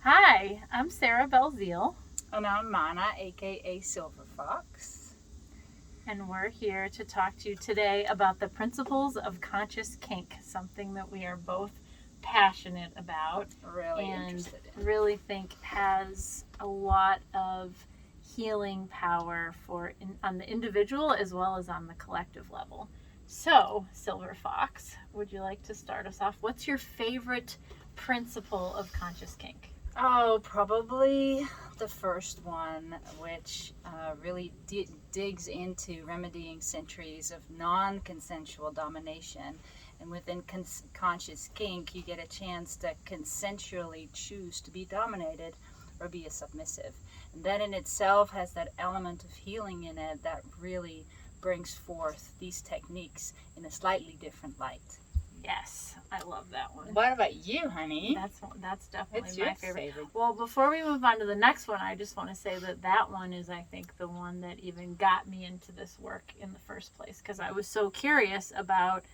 Hi, I'm Sarah Belzeal, And I'm Mana, aka Xilverfox. and we're here to talk to you today about the principles of conscious kink, something that we are both passionate about Really and interested in. really think has a lot of healing power on the individual as well as on the collective level. So, Xilverfox, would you like to start us off? What's your favorite principle of conscious kink? Oh, probably the first one, which really digs into remedying centuries of non consensual domination. And within conscious kink, you get a chance to consensually choose to be dominated or be a submissive. And that in itself has that element of healing in it that really brings forth these techniques in a slightly different light. Yes, I love that one. What about you, honey? That's definitely It's my your favorite. favorite. Well, before we move on to the next one, I just want to say that one is, I think, the one that even got me into this work in the first place, because I was so curious about.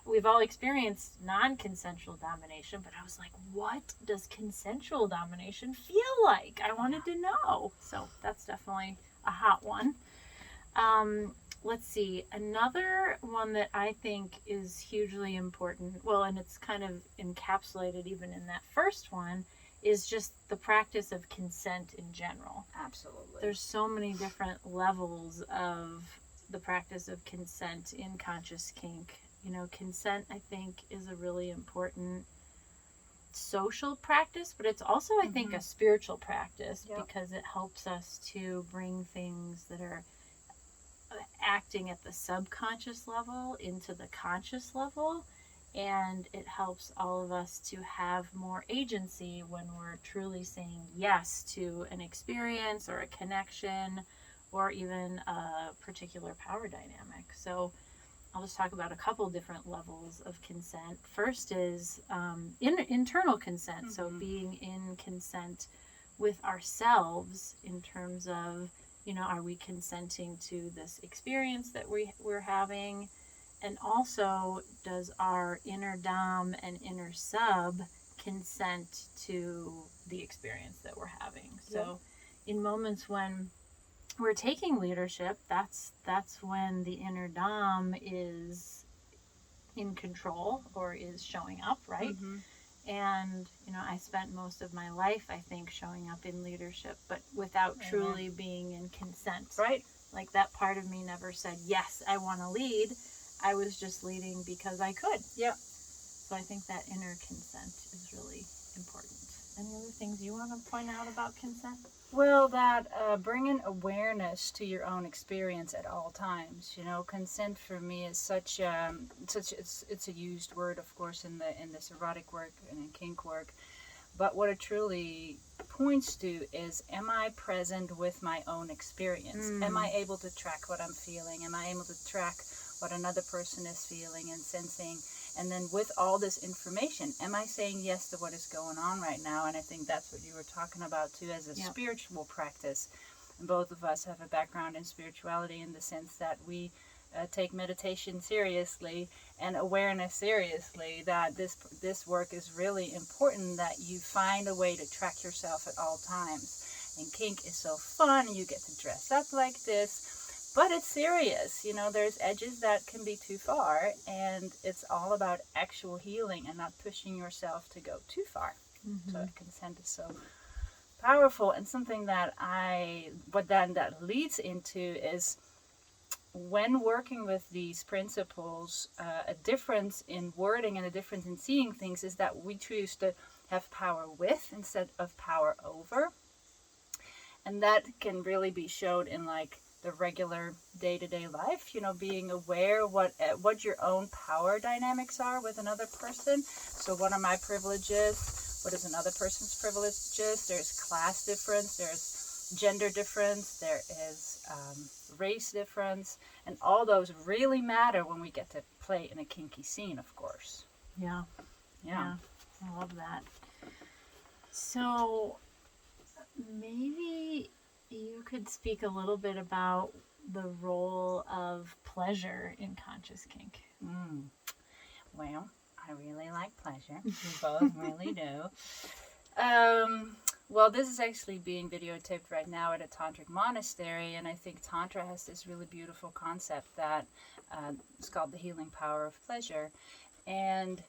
We've all experienced non-consensual domination, but I was like, what does consensual domination feel like? I wanted to know. So that's definitely a hot one. Let's see, another one that I think is hugely important, well, and it's kind of encapsulated even in that first one, is just the practice of consent in general. Absolutely. There's so many different levels of the practice of consent in conscious kink. You know, consent, I think, is a really important social practice, but it's also, I think, a spiritual practice because it helps us to bring things that are acting at the subconscious level into the conscious level, and it helps all of us to have more agency when we're truly saying yes to an experience or a connection or even a particular power dynamic. So I'll just talk about a couple different levels of consent. First is internal consent, so being in consent with ourselves in terms of, are we consenting to this experience that we're having? And also, does our inner dom and inner sub consent to the experience that we're having? So in moments when we're taking leadership, that's when the inner dom is in control or is showing up, right? And, I spent most of my life, I think, showing up in leadership, but without truly being in consent. Right. Like that part of me never said, yes, I want to lead. I was just leading because I could. Yep. So I think that inner consent is really important. Any other things you want to point out about consent? Well, that bringing awareness to your own experience at all times. Consent for me is such it's a used word, of course, in this erotic work and in kink work. But what it truly points to is, am I present with my own experience? Am I able to track what I'm feeling? Am I able to track what another person is feeling and sensing? And then with all this information, am I saying yes to what is going on right now? And I think that's what you were talking about too, as a spiritual practice. And both of us have a background in spirituality in the sense that we take meditation seriously and awareness seriously, that this work is really important, that you find a way to track yourself at all times. And kink is so fun. You get to dress up like this, but it's serious. There's edges that can be too far, and it's all about actual healing and not pushing yourself to go too far. So consent is so powerful, and something that that leads into is, when working with these principles, a difference in wording and a difference in seeing things is that we choose to have power with instead of power over. And that can really be showed in like the regular day-to-day life, being aware what your own power dynamics are with another person. So what are my privileges? What is another person's privileges? There's class difference, there's gender difference, there is race difference, and all those really matter when we get to play in a kinky scene, of course. Yeah. I love that. So maybe you could speak a little bit about the role of pleasure in conscious kink. Well, I really like pleasure. We both really do. Well, this is actually being videotaped right now at a tantric monastery, and I think Tantra has this really beautiful concept that it's called the healing power of pleasure. And,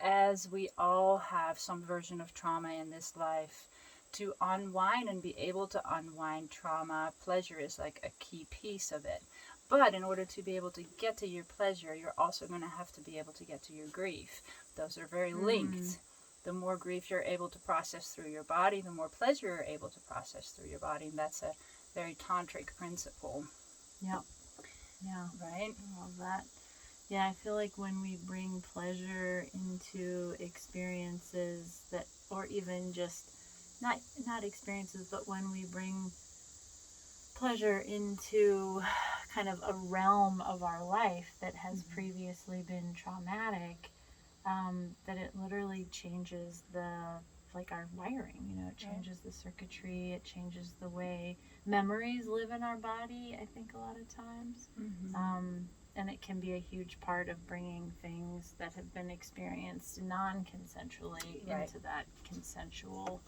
as we all have some version of trauma in this life, to unwind and be able to unwind trauma, pleasure is like a key piece of it. But in order to be able to get to your pleasure, you're also going to have to be able to get to your grief. Those are very linked. The more grief you're able to process through your body, the more pleasure you're able to process through your body. And that's a very tantric principle. Yep. Yeah. Right? I love that. Yeah, I feel like when we bring pleasure into experiences that, or even just not experiences, but when we bring pleasure into kind of a realm of our life that has previously been traumatic, that it literally changes our wiring, it changes the circuitry, it changes the way memories live in our body, I think a lot of times. And it can be a huge part of bringing things that have been experienced non-consensually into that consensual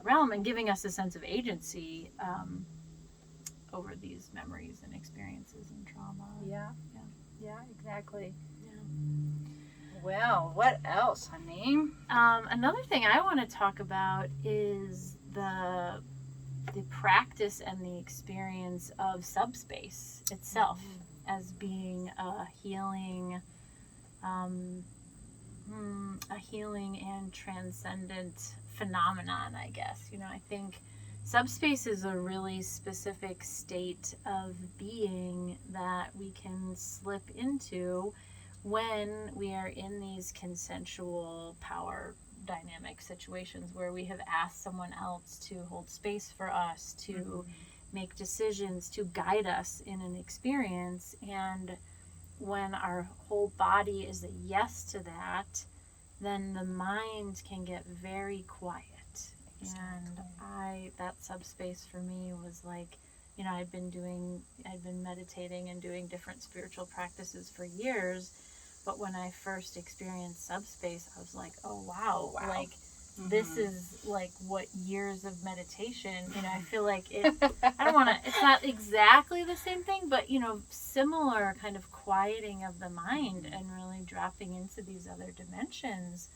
realm and giving us a sense of agency over these memories and experiences and trauma. Yeah, exactly. Yeah. Well, what else, honey? Another thing I want to talk about is the practice and the experience of subspace itself as being a healing and transcendent phenomenon, I guess. I think subspace is a really specific state of being that we can slip into when we are in these consensual power dynamic situations where we have asked someone else to hold space for us, to make decisions, to guide us in an experience. And when our whole body is a yes to that, then the mind can get very quiet. Exactly. And that subspace for me was like, I'd been meditating and doing different spiritual practices for years, but when I first experienced subspace, I was like, oh wow. Like this is like what years of meditation, I feel like it's not exactly the same thing, but similar kind of quieting of the mind and really dropping into these other dimensions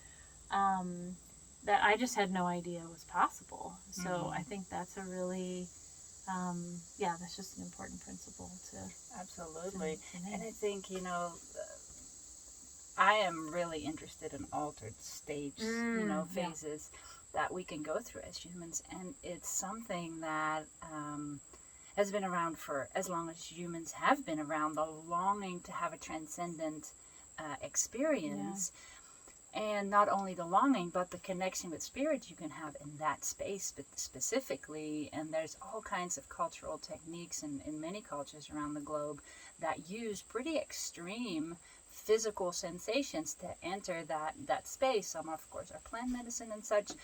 that I just had no idea was possible. So I think that's a really that's just an important principle to absolutely to and I think I am really interested in altered stage phases that we can go through as humans, and it's something that has been around for as long as humans have been around, the longing to have a transcendent experience. And not only the longing, but the connection with spirit you can have in that space specifically. And there's all kinds of cultural techniques in many cultures around the globe that use pretty extreme physical sensations to enter that space. Some, of course, are plant medicine and such.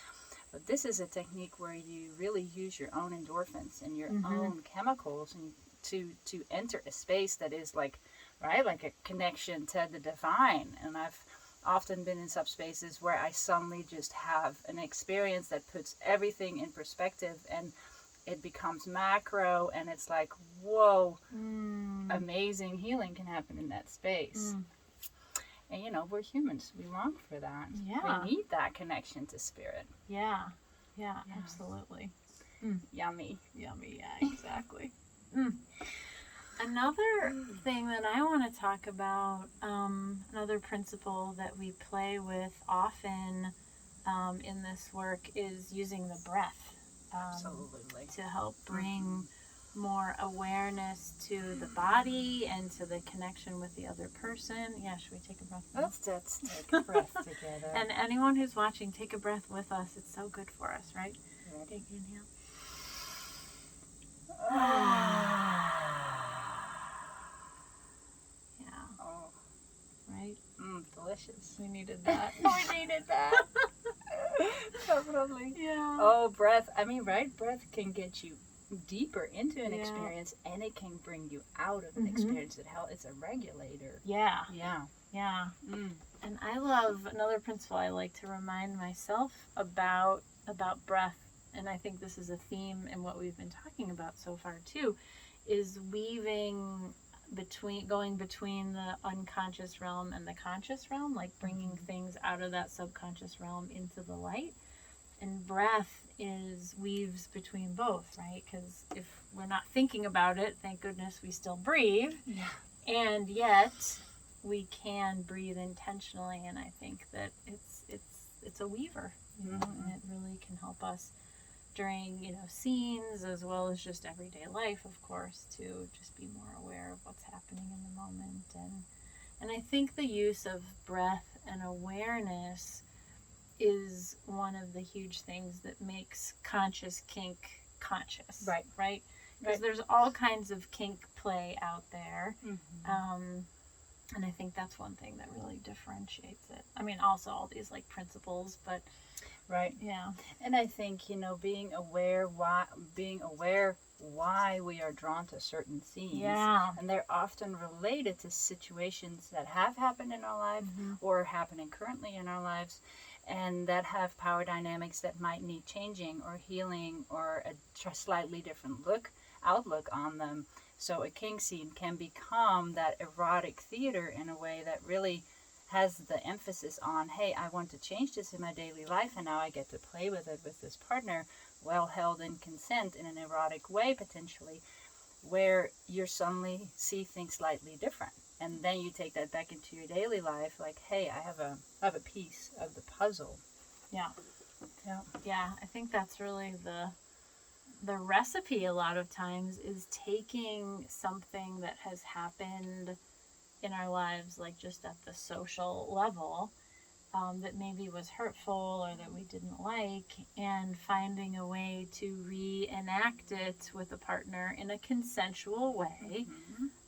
But this is a technique where you really use your own endorphins and your own chemicals and to enter a space that is like a connection to the divine. And I've often been in subspaces where I suddenly just have an experience that puts everything in perspective, and it becomes macro, and it's like, whoa, amazing healing can happen in that space. And we're humans, we long for that. We need that connection to spirit. Yeah, absolutely. Yummy, yeah, exactly. Another thing that I want to talk about, another principle that we play with often in this work is using the breath absolutely, to help bring more awareness to the body and to the connection with the other person. Yeah, should we take a breath? Let's take a breath together. And anyone who's watching, take a breath with us. It's so good for us, right? Big inhale. Right? Delicious. We needed that. We needed that. Definitely. Yeah. Oh, breath. I mean, right? Breath can get you deeper into an experience, and it can bring you out of an experience. It's a regulator. Yeah. Yeah. And I love another principle I like to remind myself about breath and I think this is a theme in what we've been talking about so far too, is weaving going between the unconscious realm and the conscious realm, like bringing things out of that subconscious realm into the light. And breath is weaves between both, right? Because if we're not thinking about it, thank goodness we still breathe. Yeah. And yet we can breathe intentionally, and I think that it's a weaver, you know, and it really can help us during, you know, scenes as well as just everyday life, of course, to just be more aware of what's happening in the moment. And I think the use of breath and awareness is one of the huge things that makes conscious kink conscious. Right? Because there's all kinds of kink play out there. And I think that's one thing that really differentiates it. I mean, also all these like principles, but Right. yeah. And I think, you know, being aware why we are drawn to certain scenes. Yeah. And they're often related to situations that have happened in our life or are happening currently in our lives, and that have power dynamics that might need changing or healing or a slightly different outlook on them. So a kink scene can become that erotic theater in a way that really has the emphasis on, hey, I want to change this in my daily life, and now I get to play with it with this partner, well held in consent in an erotic way potentially, where you suddenly see things slightly different. And then you take that back into your daily life, like, hey, I have a piece of the puzzle. Yeah. Yeah. Yeah, I think that's really the recipe a lot of times, is taking something that has happened in our lives, like just at the social level, that maybe was hurtful or that we didn't like, and finding a way to reenact it with a partner in a consensual way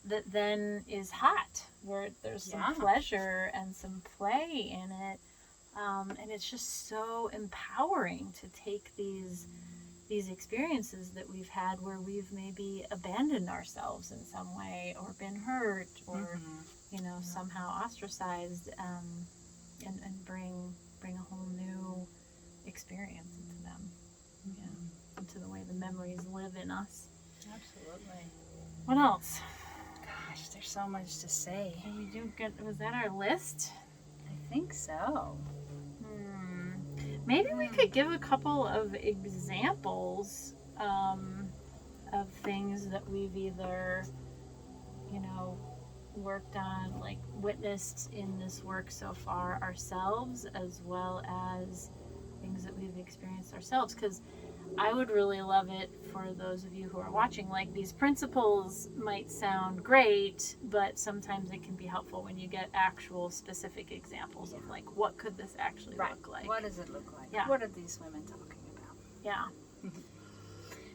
that then is hot, where there's some pleasure and some play in it. And it's just so empowering to take these experiences that we've had where we've maybe abandoned ourselves in some way, or been hurt, or you know, somehow ostracized, and bring a whole new experience into them. Yeah, into the way the memories live in us. Absolutely. What else? Gosh, there's so much to say. Was that our list? I think so. Maybe we could give a couple of examples of things that we've either, you know, worked on, like witnessed in this work so far ourselves, as well as things that we've experienced ourselves. Because I would really love it for those of you who are watching, like, these principles might sound great, but sometimes it can be helpful when you get actual specific examples of, like, what could this actually look like? What does it look like? Yeah. What are these women talking about? Yeah.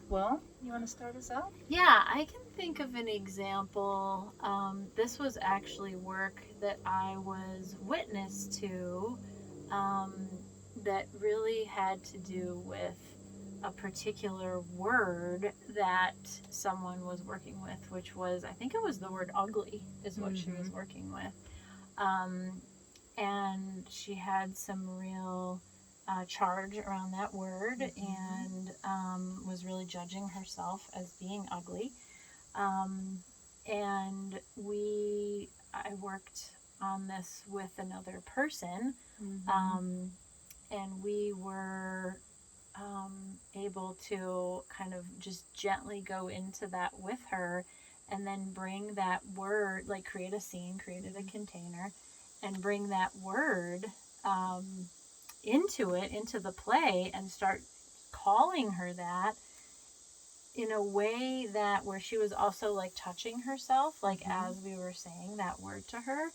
Well, you want to start us off? Yeah, I can think of an example. This was actually work that I was witness to, that really had to do with a particular word that someone was working with, which was, I think it was the word ugly is what she was working with. And she had some real charge around that word, and was really judging herself as being ugly. And I worked on this with another person, and we were able to kind of just gently go into that with her, and then bring that word, like create a scene, created a container, and bring that word into the play, and start calling her that in a way that where she was also like touching herself, like as we were saying that word to her.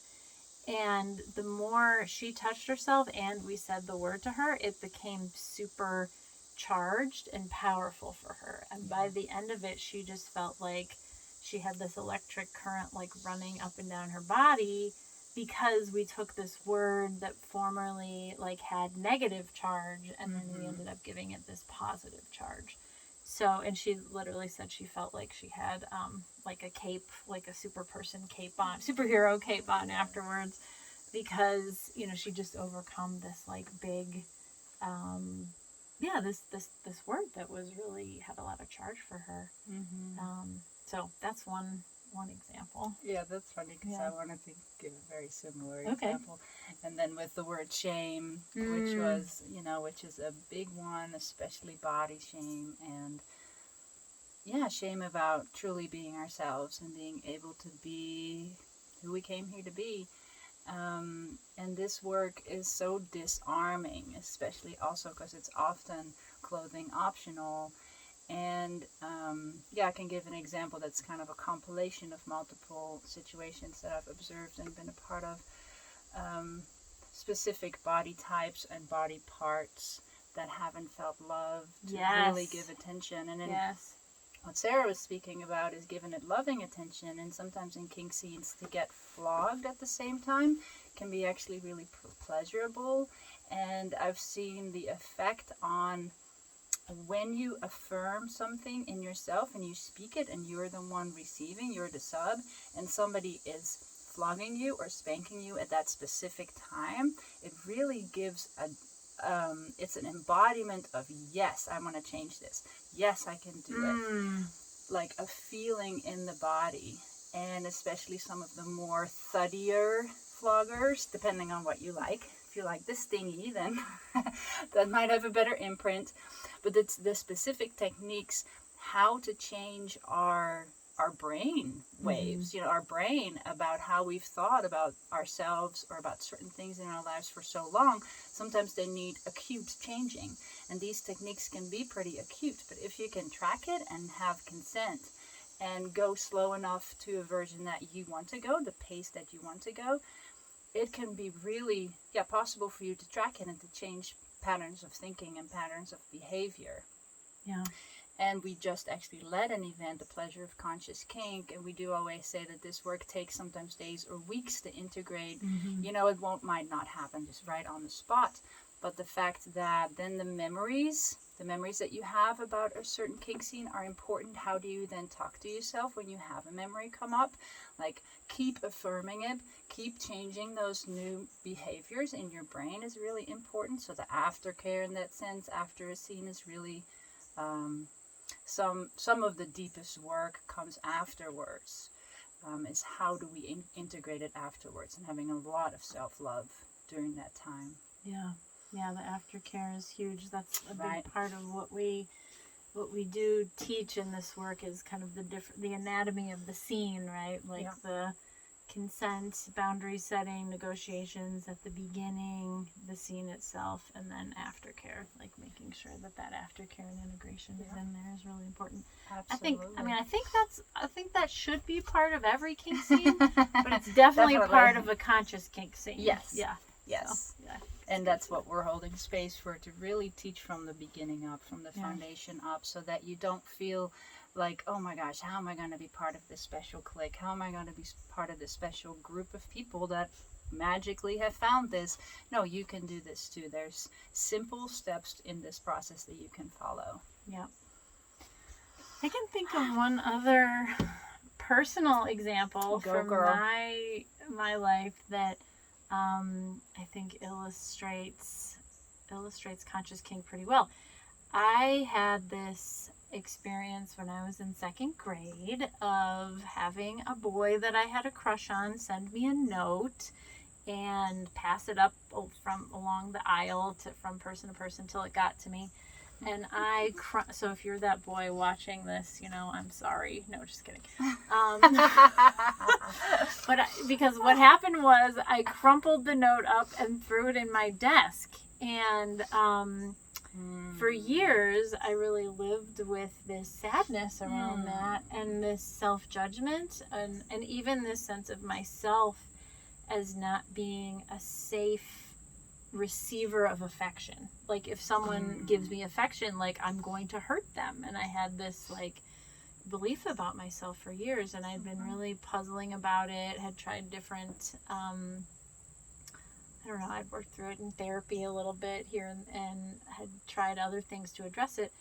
And the more she touched herself and we said the word to her, it became super charged and powerful for her. And by the end of it, she just felt like she had this electric current like running up and down her body, because we took this word that formerly like had negative charge, and then we ended up giving it this positive charge. So, and she literally said she felt like she had like a cape, like a superhero cape on afterwards, because, you know, she just overcome this like big, yeah, this word that was really had a lot of charge for her. So that's one example. Yeah, that's funny because Yeah. I wanted to give a very similar Okay. example. And then with the word shame, which is a big one, especially body shame, and shame about truly being ourselves and being able to be who we came here to be. And this work is so disarming, especially also because it's often clothing optional. And I can give an example that's kind of a compilation of multiple situations that I've observed and been a part of. Specific body types and body parts that haven't felt love to really give attention. And then what Sarah was speaking about is giving it loving attention, and sometimes in kink scenes to get flogged at the same time can be actually really pleasurable. And I've seen the effect on when you affirm something in yourself and you speak it and you're the one receiving, you're the sub, and somebody is flogging you or spanking you at that specific time, it really gives it's an embodiment of, yes, I want to change this. Yes, I can do it. Like a feeling in the body. And especially some of the more thuddier floggers, depending on what you like. If you like the stingy, then that might have a better imprint. But it's the specific techniques, how to change our brain waves, our brain, about how we've thought about ourselves or about certain things in our lives for so long. Sometimes they need acute changing, and these techniques can be pretty acute. But if you can track it and have consent and go slow enough to a version that you want to go, the pace that you want to go, it can be really possible for you to track it and to change patterns of thinking and patterns of behavior. Yeah. And we just actually led an event, The Pleasure of Conscious Kink, and we do always say that this work takes sometimes days or weeks to integrate. It might not happen just right on the spot, but the fact that then the memories that you have about a certain kink scene are important. How do you then talk to yourself when you have a memory come up? Like, keep affirming it, keep changing those new behaviors in your brain is really important. So the aftercare, in that sense, after a scene is really some of the deepest work comes afterwards. Is how do we integrate it afterwards, and having a lot of self-love during that time. The aftercare is huge. That's a big part of what we do teach in this work, is kind of the anatomy of the scene, right? Like the consent, boundary setting, negotiations at the beginning, the scene itself, and then aftercare, like making sure that aftercare and integration is in there is really important. Absolutely. I think that should be part of every kink scene, but it's definitely part of a conscious kink scene. Yes. Yeah. Yes. So, and that's what we're holding space for, to really teach from the beginning up, from the foundation up, so that you don't feel like, oh my gosh, how am I going to be part of this special clique? How am I going to be part of this special group of people that magically have found this? No, you can do this too. There's simple steps in this process that you can follow. Yeah. I can think of one other personal example from my life that I think illustrates conscious kink pretty well. I had this experience when I was in second grade of having a boy that I had a crush on send me a note and pass it up from along the aisle from person to person till it got to me. And so if you're that boy watching this, I'm sorry. No, just kidding. But because what happened was I crumpled the note up and threw it in my desk. And for years, I really lived with this sadness around that, and this self-judgment, and even this sense of myself as not being a safe receiver of affection. Like, if someone gives me affection, like, I'm going to hurt them. And I had this like belief about myself for years, and I'd been really puzzling about it, had tried different I don't know, I'd worked through it in therapy a little bit here, and had tried other things to address it.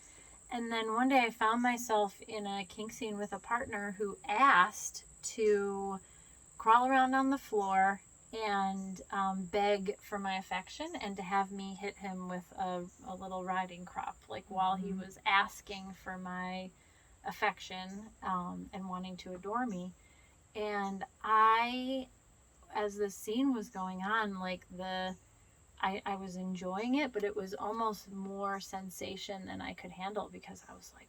And then one day I found myself in a kink scene with a partner who asked to crawl around on the floor and beg for my affection, and to have me hit him with a little riding crop, like while he was asking for my affection, and wanting to adore me. And as the scene was going on, like I was enjoying it, but it was almost more sensation than I could handle, because I was like,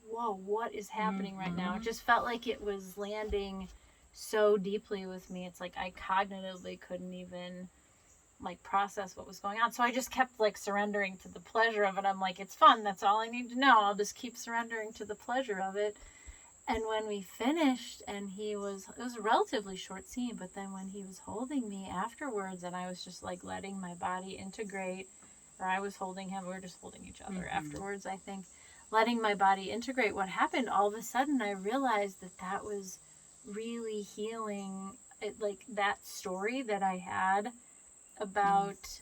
whoa, what is happening right now? It just felt like it was landing so deeply with me. It's like I cognitively couldn't even like process what was going on. So I just kept like surrendering to the pleasure of it. I'm like, it's fun. That's all I need to know. I'll just keep surrendering to the pleasure of it. And when we finished, and it was a relatively short scene, but then when he was holding me afterwards, and I was just like letting my body integrate, or I was holding him, we were just holding each other afterwards, I think, letting my body integrate what happened, all of a sudden I realized that was really healing. It, like that story that I had about,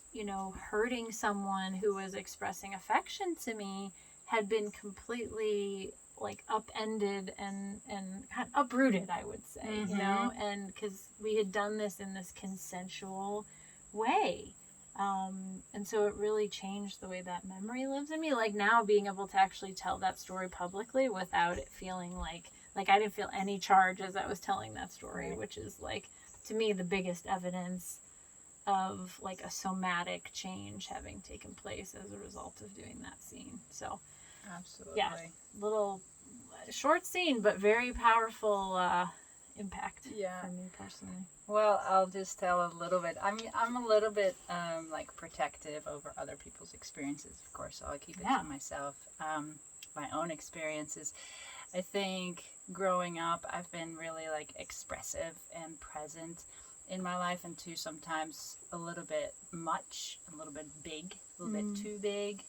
hurting someone who was expressing affection to me had been completely like upended and kind of uprooted, I would say, and because we had done this in this consensual way. And so it really changed the way that memory lives in me. Like now being able to actually tell that story publicly without it feeling like I didn't feel any charge as I was telling that story, which is like, to me, the biggest evidence of like a somatic change having taken place as a result of doing that scene. So Absolutely. yeah, little short scene, but very powerful impact for me personally. Well, I'll just tell a little bit. I mean, I'm a little bit like protective over other people's experiences, of course, so I'll keep it to myself. My own experiences. I think growing up, I've been really like expressive and present in my life, and too sometimes a little bit much, a little bit big, a little bit too big.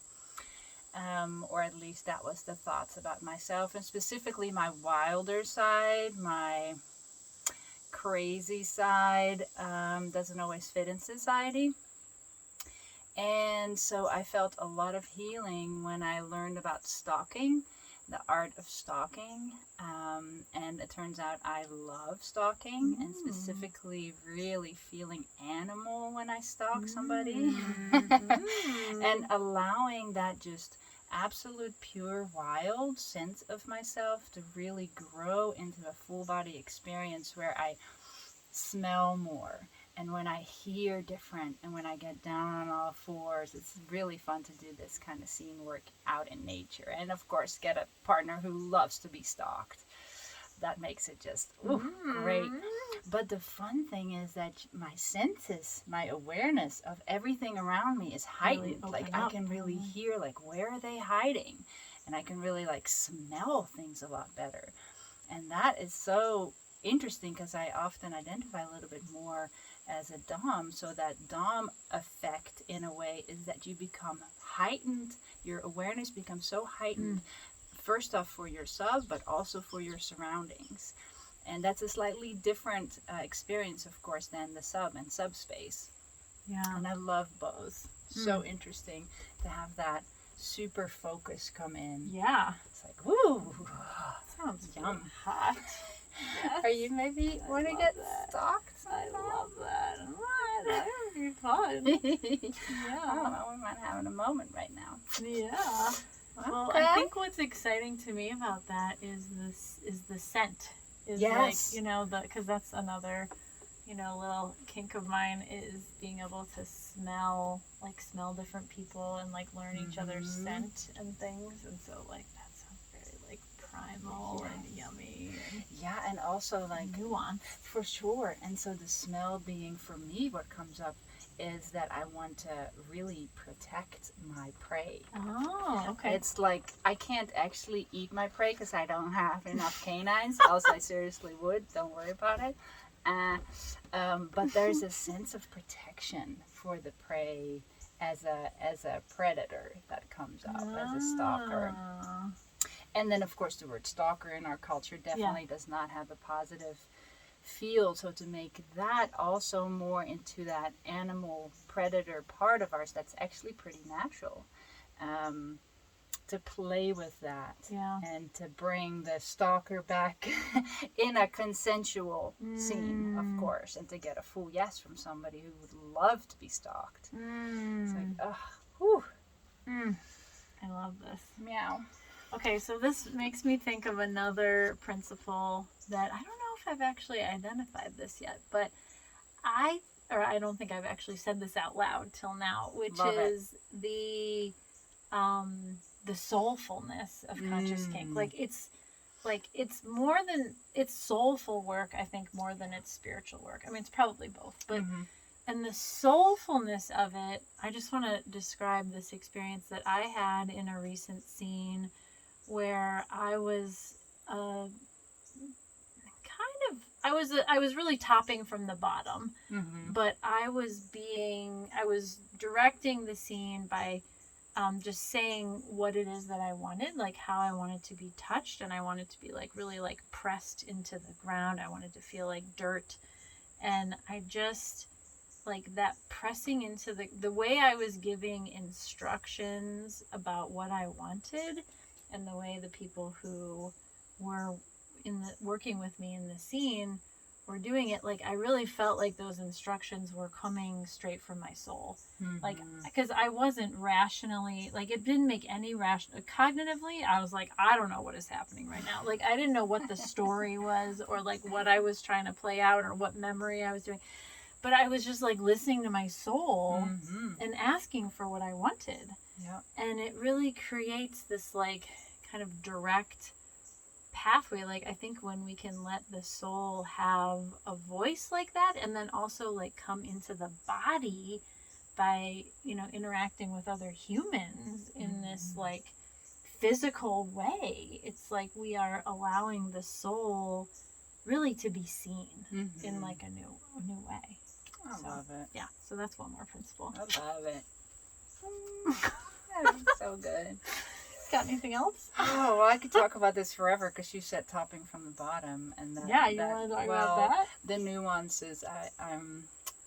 Or at least that was the thoughts about myself, and specifically my wilder side, my crazy side, doesn't always fit in society. And so I felt a lot of healing when I learned about stalking, the art of stalking. And it turns out I love stalking, and specifically really feeling animal when I stalk somebody. And allowing that just absolute pure wild sense of myself to really grow into a full body experience where I smell more, and when I hear different, and when I get down on all fours. It's really fun to do this kind of scene work out in nature, and of course get a partner who loves to be stalked. That makes it just great. But the fun thing is that my senses, my awareness of everything around me is heightened. Really like I can really hear, like, where are they hiding? And I can really like smell things a lot better. And that is so interesting, because I often identify a little bit more as a Dom. So that Dom effect in a way is that you become heightened. Your awareness becomes so heightened. First off for yourself, but also for your surroundings. And that's a slightly different experience, of course, than the sub and subspace. Yeah. And I love both. So interesting to have that super focus come in. Yeah. It's like, woo! Sounds yum. Hot. Yes. Are you maybe want to get stalked? I love that. That would be fun. Yeah. I don't know. We might have a moment right now. Yeah. Well, Okay. I think what's exciting to me about that is the scent. Yes. Like, because that's another, little kink of mine, is being able to smell different people and like learn each other's scent and things. And so like that sounds very like primal and yummy. And also like nuance. For sure. And so the smell being, for me, what comes up is that I want to really protect my prey. Oh, okay. It's like I can't actually eat my prey because I don't have enough canines, else I seriously would. Don't worry about it. But there's a sense of protection for the prey as a predator that comes up, as a stalker. And then, of course, the word stalker in our culture definitely does not have a positive feel. So to make that also more into that animal predator part of ours, that's actually pretty natural. to play with that. Yeah. And to bring the stalker back in a consensual scene, of course, and to get a full yes from somebody who would love to be stalked. It's like, ugh, whew. I love this. Meow. Okay, so this makes me think of another principle that I don't know if I've actually identified this yet, but I don't think I've actually said this out loud till now, which Love is the soulfulness of conscious kink. It's more than it's soulful work, I think, more than it's spiritual work. I mean, it's probably both, but and the soulfulness of it, I just want to describe this experience that I had in a recent scene where I was I was really topping from the bottom, but I was directing the scene by just saying what it is that I wanted, like how I wanted to be touched, and I wanted to be like really like pressed into the ground. I wanted to feel like dirt, and I just like that pressing into the way I was giving instructions about what I wanted, and the way the people who were working with me in the scene were doing it, like I really felt like those instructions were coming straight from my soul. Like, because I wasn't rationally, like it didn't make any cognitively, I was like, I don't know what is happening right now. Like I didn't know what the story was, or like what I was trying to play out, or what memory I was doing, but I was just like listening to my soul and asking for what I wanted. And it really creates this like kind of direct pathway. Like I think when we can let the soul have a voice like that, and then also like come into the body by, you know, interacting with other humans in this like physical way, it's like we are allowing the soul really to be seen in like a new way. I love it. Yeah, so that's one more principle. I love it. That's so good. Got anything else? Oh, well, I could talk about this forever, because you said topping from the bottom, and that. Yeah, you want to talk about that? The nuances.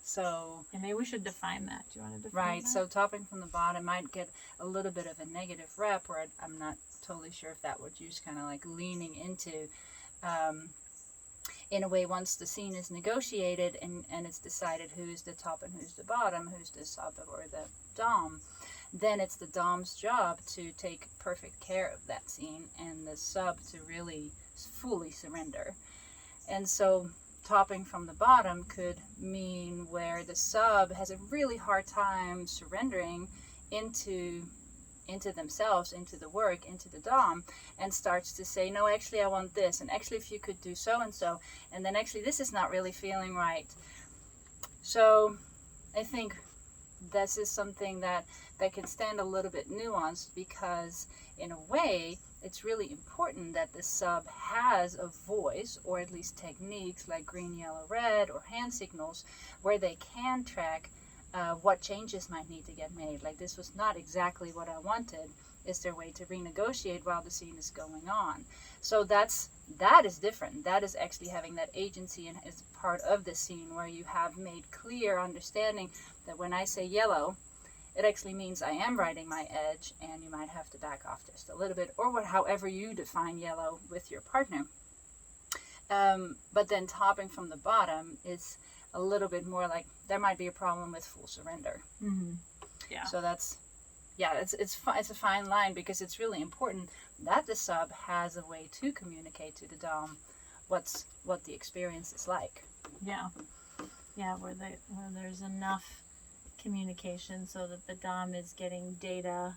So. And maybe we should define that. Do you want to define Right. that? So topping from the bottom might get a little bit of a negative rep, where I'm not totally sure if that would use kind of like leaning into. In a way, once the scene is negotiated and it's decided who's the top and who's the bottom, who's the sub or the dom, then it's the dom's job to take perfect care of that scene, and the sub to really fully surrender. And so topping from the bottom could mean where the sub has a really hard time surrendering into themselves, into the work, into the dom, and starts to say, no, actually I want this, and actually if you could do so and so, and then actually this is not really feeling right. So I think this is something that can stand a little bit nuanced, because in a way it's really important that the sub has a voice, or at least techniques like green, yellow, red, or hand signals, where they can track what changes might need to get made. Like, this was not exactly what I wanted. Is there a way to renegotiate while the scene is going on? So that is different. That is actually having that agency, and is part of the scene where you have made clear understanding that when I say yellow, it actually means I am riding my edge, and you might have to back off just a little bit, or however you define yellow with your partner. But then topping from the bottom is a little bit more like there might be a problem with full surrender. Yeah. So it's a fine line, because it's really important that the sub has a way to communicate to the dom what the experience is like. Yeah, where there's enough communication so that the dom is getting data,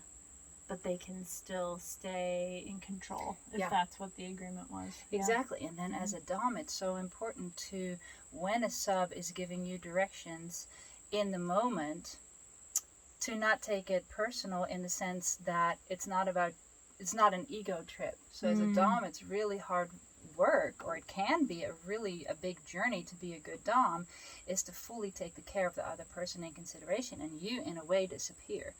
but they can still stay in control, if that's what the agreement was. Exactly. And then as a dom, it's so important to, when a sub is giving you directions in the moment, to not take it personal, in the sense that it's not an ego trip. So as a dom, it's really hard work, or it can be a big journey to be a good dom, is to fully take the care of the other person in consideration, and you in a way disappear,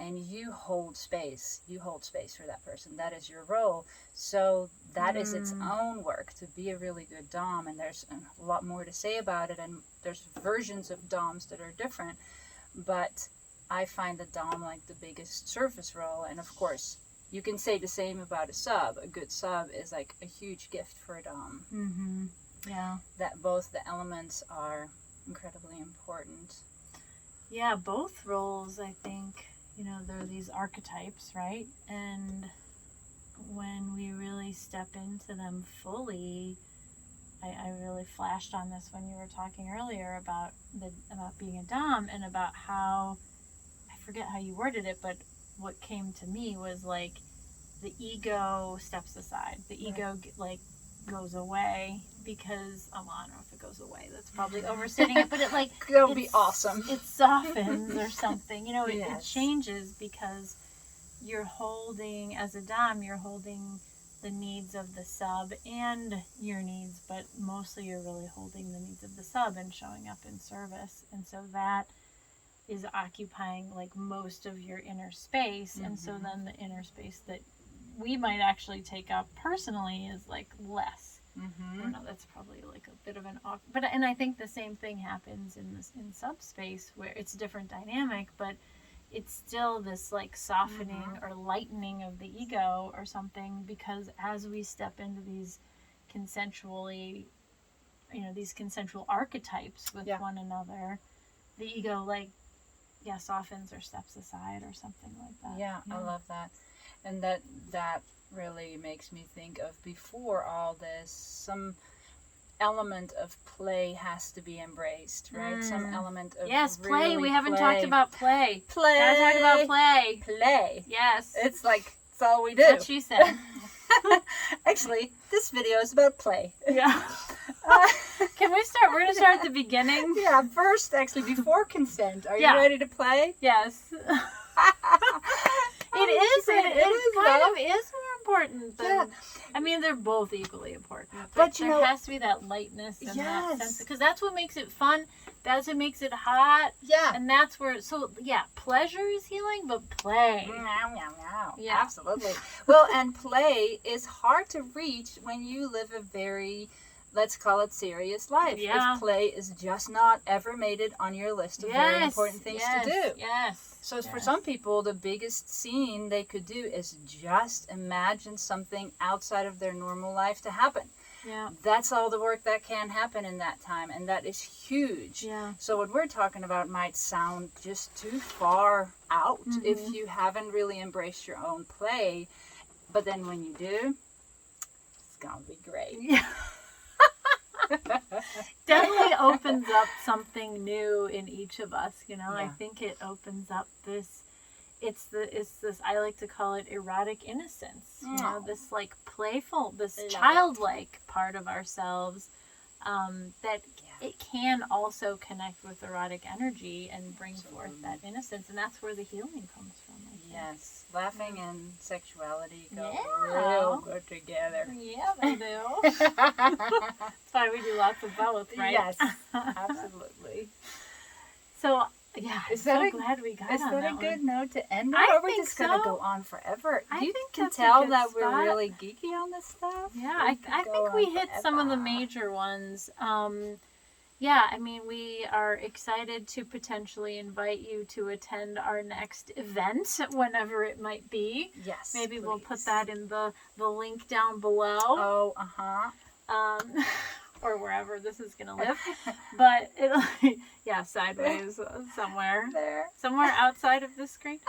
and you hold space for that person. That is your role. So that is its own work, to be a really good dom. And there's a lot more to say about it, and there's versions of doms that are different, but I find the dom like the biggest service role. And of course, you can say the same about a sub. A good sub is like a huge gift for a dom. Mm-hmm. Yeah. That both the elements are incredibly important. Yeah, both roles, I think, there are these archetypes, right? And when we really step into them fully, I really flashed on this when you were talking earlier about being a dom, and about how, I forget how you worded it, but what came to me was like the ego steps aside. The ego goes away because, I don't know if it goes away. That's probably overstating it, but it It'll be awesome. It softens or something. It Yes. changes because you're holding, as a dom, you're holding the needs of the sub and your needs, but mostly you're really holding the needs of the sub and showing up in service. And so that is occupying like most of your inner space. And so then the inner space that we might actually take up personally is like less. I don't know, that's probably like a bit of an off, and I think the same thing happens in subspace, where it's a different dynamic, but it's still this like softening or lightening of the ego or something, because as we step into these consensually, these consensual archetypes with one another, the ego softens or steps aside or something like that. Yeah, I love that. And that really makes me think of, before all this, some element of play has to be embraced, right? Some element of play. Really we haven't play. Talked about play. Play. Gotta talk about play. Play. Yes. It's all we do. What she said. Actually, this video is about play. Yeah. Can we start? We're going to start at the beginning. Yeah, first, actually, before consent. Are you ready to play? Yes. It kind of is more important than, I mean, they're both equally important. But there has to be that lightness and that sense, because that's what makes it fun. That's what makes it hot. Yeah. And that's where, pleasure is healing, but play. Yeah. Absolutely. Well, and play is hard to reach when you live a very, let's call it, serious life. Yeah. If play is just not ever made it on your list of very important things to do. Yes. So for some people, the biggest scene they could do is just imagine something outside of their normal life to happen. Yeah. That's all the work that can happen in that time, and that is huge. Yeah. So what we're talking about might sound just too far out if you haven't really embraced your own play, but then when you do, it's gonna be great. Yeah. Definitely opens up something new in each of us, I think it opens up this, it's this, I like to call it erotic innocence, this like playful, this childlike part of ourselves, that it can also connect with erotic energy and bring forth that innocence, and that's where the healing comes from. Yes, laughing and sexuality go real good together. Yeah, they do. That's why we do lots of both, right? Yes, absolutely. So, glad we got on that. Is that a good note to end on? I or are we just going to go on forever? You can tell that we're really geeky on this stuff. Yeah, I think we hit some of the major ones. I mean, we are excited to potentially invite you to attend our next event, whenever it might be. Yes, maybe please. We'll put that in the link down below. Oh, or wherever this is going to live. But it'll, sideways somewhere. There. Somewhere outside of the screen.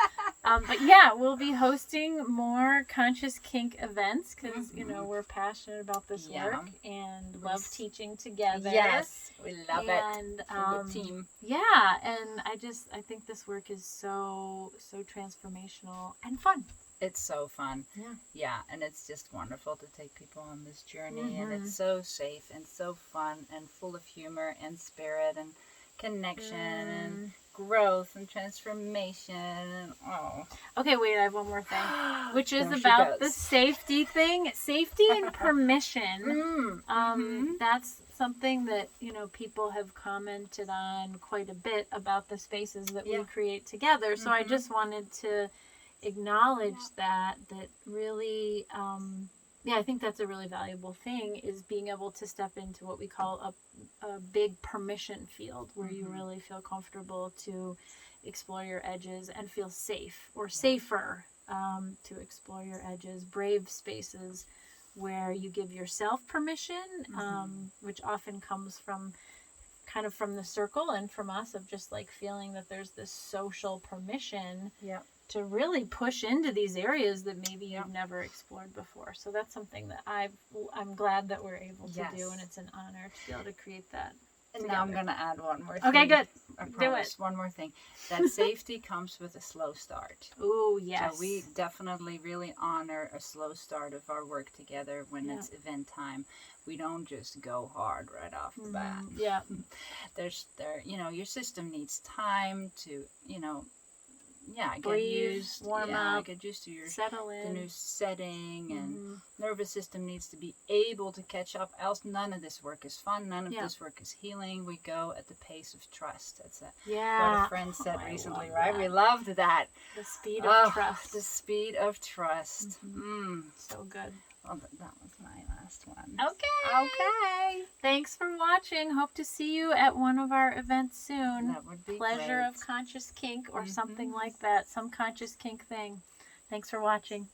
But we'll be hosting more Conscious Kink events, because, we're passionate about this work and love teaching together. Yes, we love it. And the team. Yeah, and I think this work is so transformational and fun. It's so fun. Yeah, and it's just wonderful to take people on this journey, and it's so safe and so fun and full of humor and spirit and connection and growth and transformation and Okay, wait, I have one more thing, which is about the safety thing. Safety and permission. That's something that, people have commented on quite a bit about the spaces that we create together. So I just wanted to acknowledge that really, I think that's a really valuable thing, is being able to step into what we call a big permission field, where you really feel comfortable to explore your edges and feel safe or safer to explore your edges. Brave spaces where you give yourself permission, which often comes from kind of from the circle and from us of just like feeling that there's this social permission to really push into these areas that maybe you've never explored before. So that's something that I'm glad that we're able to do, and it's an honor to be able to create that. And now I'm going to add one more thing. Okay, good. I Do promise. it. One more thing. That safety comes with a slow start. Oh, yes. So we definitely really honor a slow start of our work together when it's event time. We don't just go hard right off the bat. Yeah. Your system needs time to, breathe, get used, warm up, get used to settle in. the new setting, and nervous system needs to be able to catch up. Else, none of this work is fun. None of this work is healing. We go at the pace of trust. That's what a friend said recently, right? We loved that. The speed of trust. The speed of trust. So good. Well, that was my last one. Okay. Thanks for watching. Hope to see you at one of our events soon. That would be Pleasure great. of Conscious Kink or something like that. Some conscious kink thing. Thanks for watching.